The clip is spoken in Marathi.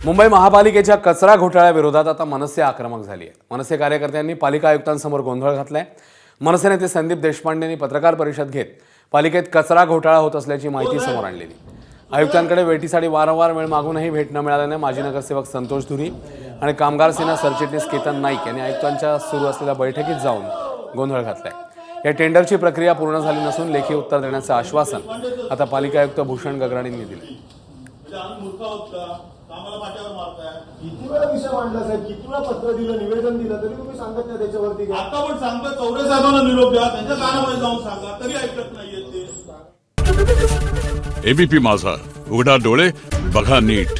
मुंबई महापालिकेच्या कचरा घोटाळ्याविरोधात आता मनसे आक्रमक झाली आहे। मनसे कार्यकर्त्यांनी पालिका आयुक्तांसमोर गोंधळ घातलाय। मनसे नेते संदीप देशपांडेंनी पत्रकार परिषद घेत पालिकेत कचरा घोटाळा होत असल्याची माहिती समोर आणलेली। आयुक्तांकडे भेटीसाठी वारंवार वेळ मागूनही भेट न मिळाल्याने माजी नगरसेवक संतोष धुरी आणि कामगार सेना सरचिटणीस केतन नाईक यांनी आयुक्तांच्या सुरू असलेल्या बैठकीत जाऊन गोंधळ घातलाय। या टेंडरची प्रक्रिया पूर्ण झाली नसून लेखी उत्तर देण्याचं आश्वासन आता पालिका आयुक्त भूषण गगराणींनी दिले। किती वेळा विषय मांडला साहेब, किती वेळा पत्र दिलं, निवेदन दिलं, तरी तुम्ही सांगत नाही त्याच्यावरती। आता पण सांगतो चौरे साहेबांना निरोप द्या, त्यांच्या कानामध्ये जाऊन सांगा, तरी ऐकत नाहीये ते। एबीपी माझा, उघडा डोळे बघा नीट।